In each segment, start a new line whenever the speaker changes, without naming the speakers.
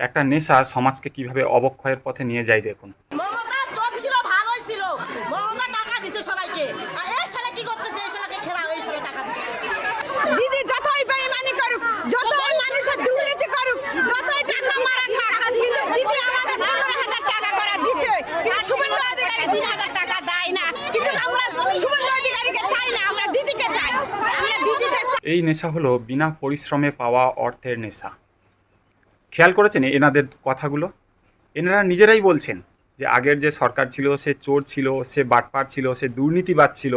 একটা নেশা সমাজকে কিভাবে অবক্ষয়ের পথে নিয়ে যায় দেখুন।
মমতা চোখ ছিল ভালোই ছিল, মমতা টাকা দিছে সবাইকে, আর এই শালা কি করতেছে? এই শালাকে খেলাও, এই শালা টাকা দিচ্ছে।
দিদি যতই বেঈমানি করুক, যতই মানুষের দুর্নীতি করুক, যতই টাকা মারা খাক, কিন্তু দিদি আমাদের 15,000 টাকা করে দিছে, কিন্তু শুভেন্দু অধিকারী 3,000 টাকা দেয় না। কিন্তু আমরা শুভেন্দু অধিকারীকে চাই না, আমরা দিদিকে চাই, আমরা দিদিকে চাই।
এই নেশা হলো বিনা পরিশ্রমে পাওয়া অর্থের নেশা। খেয়াল করেছেন এনাদের কথাগুলো? এনারা নিজেরাই বলছেন যে আগের যে সরকার ছিল সে চোর ছিল, সে বাটপার ছিল, সে দুর্নীতিবাজ ছিল।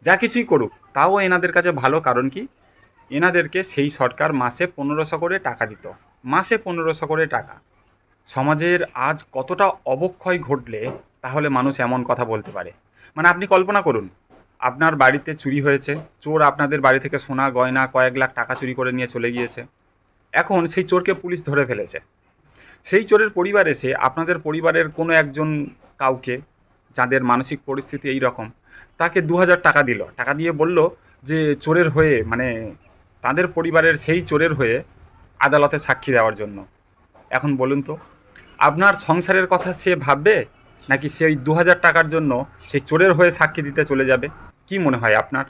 যা কিছুই করুক তাও এনাদের কাছে ভালো, কারণ কি এনাদেরকে সেই সরকার মাসে 1500 করে টাকা দিত। মাসে 1500 করে টাকা। সমাজের আজ কতটা অবক্ষয় ঘটলে তাহলে মানুষ এমন কথা বলতে পারে? মানে আপনি কল্পনা করুন, আপনার বাড়িতে চুরি হয়েছে, চোর আপনাদের বাড়ি থেকে সোনা গয়না কয়েক লাখ টাকা চুরি করে নিয়ে চলে গিয়েছে। এখন সেই চোরকে পুলিশ ধরে ফেলেছে। সেই চোরের পরিবার এসে আপনাদের পরিবারের কোনো একজন কাউকে, যাদের মানসিক পরিস্থিতি এই রকম, তাকে 2000 টাকা দিল। টাকা দিয়ে বলল যে চোরের হয়ে, মানে তাদের পরিবারের সেই চোরের হয়ে আদালতে সাক্ষী দেওয়ার জন্য। এখন বলুন তো, আপনার সংসারের কথা সে ভাববে, নাকি সেই 2000 টাকার জন্য সেই চোরের হয়ে সাক্ষী দিতে চলে যাবে? কি মনে হয় আপনার?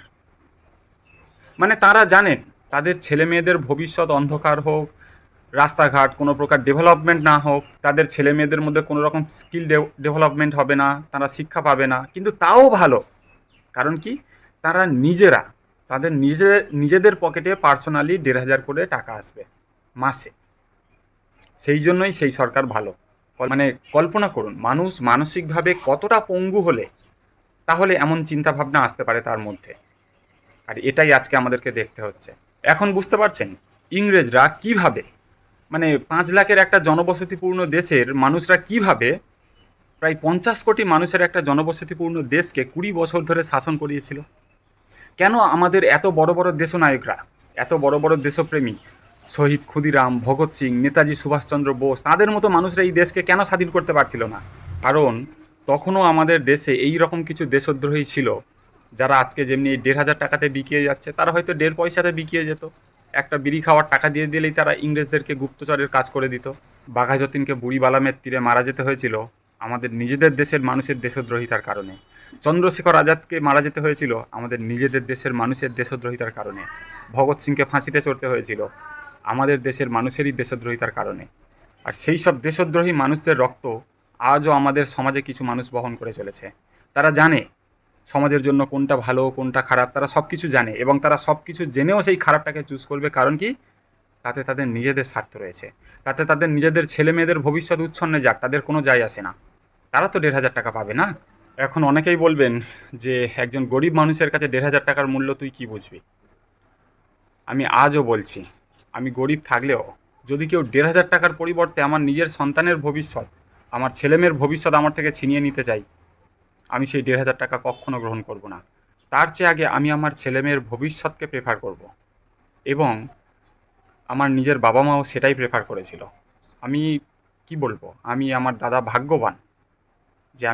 মানে তারা জানেন তাদের ছেলে মেয়েদের ভবিষ্যৎ অন্ধকার হোক, রাস্তাঘাট কোনো প্রকার ডেভেলপমেন্ট না হোক, তাদের ছেলে মেয়েদের মধ্যে কোনো রকম স্কিল ডেভেলপমেন্ট হবে না, তারা শিক্ষা পাবে না, কিন্তু তাও ভালো। কারণ কি, তারা নিজেরা, তাদের নিজেদের পকেটে পার্সোনালি 1,500 করে টাকা আসবে মাসে। সেই জন্যই সেই সরকার ভালো। মানে কল্পনা করুন, মানুষ মানসিকভাবে কতটা পঙ্গু হলে তাহলে এমন চিন্তাভাবনা আসতে পারে তার মধ্যে। আর এটাই আজকে আমাদেরকে দেখতে হচ্ছে। এখন বুঝতে পারছেন ইংরেজরা কিভাবে, মানে 5 লাখের একটা জনবসতিপূর্ণ দেশের মানুষরা কিভাবে প্রায় 50 কোটি মানুষের একটা জনবসতিপূর্ণ দেশকে 20 বছর ধরে শাসন করিয়েছিল। কেন আমাদের এত বড় বড় দেশনায়করা, এত বড় বড় দেশপ্রেমী, শহীদ ক্ষুদিরাম, ভগৎ সিং, নেতাজি সুভাষচন্দ্র বোস, তাদের মতো মানুষরা এই দেশকে কেন স্বাধীন করতে পারছিল না? কারণ তখনও আমাদের দেশে এই রকম কিছু দেশদ্রোহী ছিল, যারা আজকে যেমনি 1,500 টাকাতে বিকিয়ে যাচ্ছে, তারা হয়তো 1.5 পয়সাতে বিকিয়ে যেত। একটা বিড়ি খাওয়ার টাকা দিয়ে দিলেই তারা ইংরেজদেরকে গুপ্তচরের কাজ করে দিত। বাঘা যতীনকে বুড়ি বালামের তীরে মারা যেতে হয়েছিল আমাদের নিজেদের দেশের মানুষের দেশদ্রোহিতার কারণে। চন্দ্রশেখর আজাদকে মারা যেতে হয়েছিল আমাদের নিজেদের দেশের মানুষের দেশদ্রোহিতার কারণে। ভগৎ সিংকে ফাঁসিতে চড়তে হয়েছিল আমাদের দেশের মানুষেরই দেশদ্রোহিতার কারণে। আর সেই সব দেশদ্রোহী মানুষদের রক্ত আজও আমাদের সমাজে কিছু মানুষ বহন করে চলেছে। তারা জানে সমাজের জন্য কোনটা ভালো কোনটা খারাপ, তারা সব কিছু জানে, এবং তারা সব কিছু জেনেও সেই খারাপটাকে চুজ করবে। কারণ কি, তাতে তাদের নিজেদের স্বার্থ রয়েছে, তাতে তাদের নিজেদের ছেলে মেয়েদের ভবিষ্যৎ উচ্ছন্নে যাক, তাদের কোনো যায় আসে না। তারা তো 1,500 টাকা পাবে না। এখন অনেকেই বলবেন যে একজন গরিব মানুষের কাছে 1,500 টাকার মূল্য তুই কি বুঝবি? আমি আজও বলছি, আমি গরিব থাকলেও যদি কেউ 1,500 টাকার পরিবর্তে আমার নিজের সন্তানের ভবিষ্যৎ, আমার ছেলেমেয়ের ভবিষ্যৎ আমার থেকে ছিনিয়ে নিতে চাই, আমি সেই 1,500 টাকা কখনো গ্রহণ করব না। তার চেয়ে আগে আমি আমার ছেলেমেয়ের ভবিষ্যৎকে প্রেফার করব। এবং আমার নিজের বাবা মাও সেটাই প্রেফার করেছিল। আমি কি বলবো, আমি আমার দাদা ভাগ্যবান যে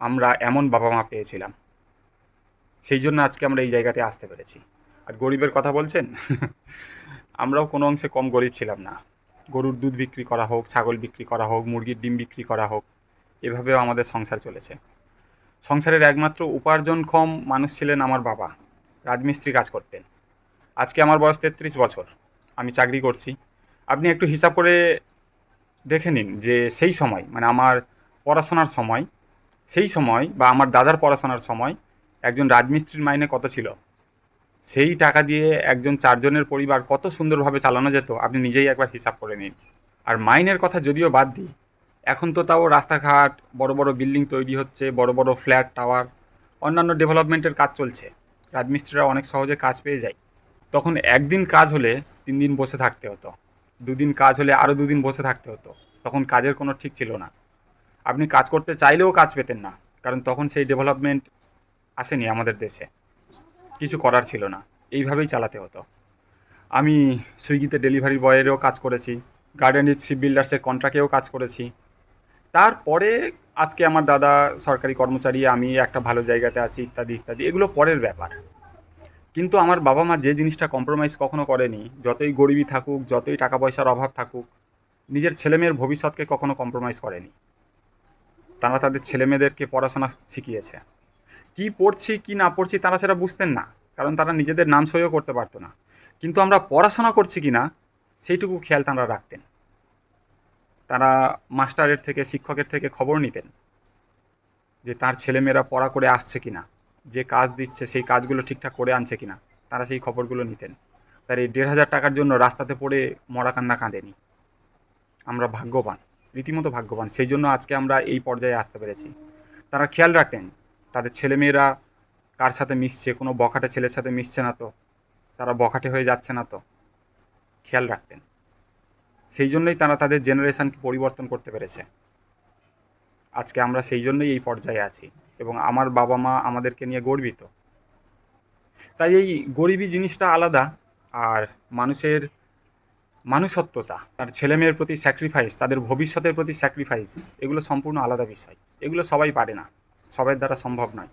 আমরা এমন বাবা মা পেয়েছিলাম। সেই জন্য আজকে আমরা এই জায়গাতে আসতে পেরেছি। আর গরিবের কথা বলছেন আমরাও কোনো অংশে কম গরিব ছিলাম না। গরুর দুধ বিক্রি করা হোক, ছাগল বিক্রি করা হোক, মুরগির ডিম বিক্রি করা হোক, এভাবেও আমাদের সংসার চলেছে। সংসারের একমাত্র উপার্জনক্ষম মানুষ ছিলেন আমার বাবা। রাজমিস্ত্রি কাজ করতেন। আজকে আমার বয়স 33 বছর, আমি চাকরি করছি। আপনি একটু হিসাব করে দেখে নিন যে সেই সময়, মানে আমার পড়াশোনার সময়, সেই সময় বা আমার দাদার পড়াশোনার সময় একজন রাজমিস্ত্রির মাইনে কত ছিল। সেই টাকা দিয়ে একজন 4 জনের পরিবার কত সুন্দরভাবে চালানো যেত, আপনি নিজেই একবার হিসাব করে নিন। আর মাইনের কথা যদিও বাদ দিই, এখন তো তাও রাস্তাঘাট, বড় বড় বিল্ডিং তৈরি হচ্ছে, বড় বড় ফ্ল্যাট টাওয়ার, অন্যান্য ডেভেলপমেন্টের কাজ চলছে। রাজমিস্ত্রিরা অনেক সহজে কাজ পেয়ে যায়। তখন একদিন কাজ হলে 3 দিন বসে থাকতে হতো, 2 দিন কাজ হলে আরও 2 দিন বসে থাকতে হতো। তখন কাজের কোনো ঠিক ছিল না। আপনি কাজ করতে চাইলেও কাজ পেতেন না, কারণ তখন সেই ডেভেলপমেন্ট আসেনি আমাদের দেশে। কিছু করার ছিল না, এইভাবেই চালাতে হতো। আমি সুইগিতে ডেলিভারি বয়েরও কাজ করেছি, গার্ডেন রিচ শিপ বিল্ডার্সের কন্ট্রাক্টেও কাজ করেছি। তারপরে আজকে আমার দাদা সরকারি কর্মচারী, আমি একটা ভালো জায়গাতে আছি, ইত্যাদি ইত্যাদি, এগুলো পরের ব্যাপার। কিন্তু আমার বাবা মা যে জিনিসটা কম্প্রোমাইজ কখনো করেনি, যতই গরিবই থাকুক, যতই টাকা পয়সার অভাব থাকুক, নিজের ছেলেমেয়ের ভবিষ্যৎকে কখনো কম্প্রোমাইজ করেনি। তারা তাদের ছেলেমেয়েদেরকে পড়াশোনা শিখিয়েছে। কি পড়ছি কি না পড়ছি তারা সেটা বুঝতেন না, কারণ তারা নিজেদের নাম সইও করতে পারতো না। কিন্তু আমরা পড়াশোনা করছি কি না সেইটুকু খেয়াল তারা রাখতেন। তারা মাস্টারের থেকে, শিক্ষকের থেকে খবর নিতেন যে তার ছেলেমেয়েরা পড়া করে আসছে কি না, যে কাজ দিচ্ছে সেই কাজগুলো ঠিকঠাক করে আনছে কি না, তারা সেই খবরগুলো নিতেন। তার এই 1,500 টাকার জন্য রাস্তাতে পড়ে মরা কান্না কাঁদেনি। আমরা ভাগ্যবান, রীতিমতো ভাগ্যবান, সেই জন্য আজকে আমরা এই পর্যায়ে আসতে পেরেছি। তারা খেয়াল রাখতেন তাদের ছেলেমেয়েরা কার সাথে মিশছে, কোনো বখাটে ছেলের সাথে মিশছে না তো, তারা বখাটে হয়ে যাচ্ছে না তো, খেয়াল রাখতেন। সেই জন্যই তারা তাদের জেনারেশনকে পরিবর্তন করতে পেরেছে। আজকে আমরা সেই জন্যই এই পর্যায়ে আছি এবং আমার বাবা মা আমাদেরকে নিয়ে গর্বিত। তাই এই গরিবী জিনিসটা আলাদা, আর মানুষের মানুষত্বতা, তার ছেলেমেয়ের প্রতি স্যাক্রিফাইস, তাদের ভবিষ্যতের প্রতি স্যাক্রিফাইস, এগুলো সম্পূর্ণ আলাদা বিষয়। এগুলো সবাই পারে না, সবার দ্বারা সম্ভব নয়।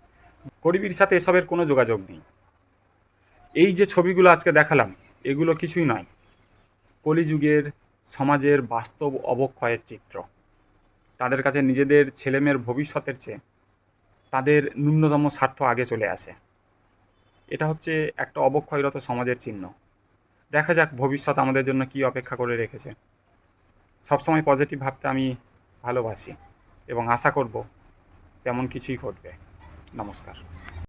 গরিবীর সাথে এসবের কোনো যোগাযোগ নেই। এই যে ছবিগুলো আজকে দেখালাম, এগুলো কিছুই নয়, কলিযুগের সমাজের বাস্তব অবক্ষয়ের চিত্র। তাদের কাছে নিজেদের ছেলেমেয়ের ভবিষ্যতের চেয়ে তাদের ন্যূনতম স্বার্থ আগে চলে আসে। এটা হচ্ছে একটা অবক্ষয়রত সমাজের চিহ্ন। দেখা যাক ভবিষ্যৎ আমাদের জন্য কী অপেক্ষা করে রেখেছে। সবসময় পজিটিভ ভাবতে আমি ভালোবাসি এবং আশা করব তেমন কিছুই ঘটবে। নমস্কার।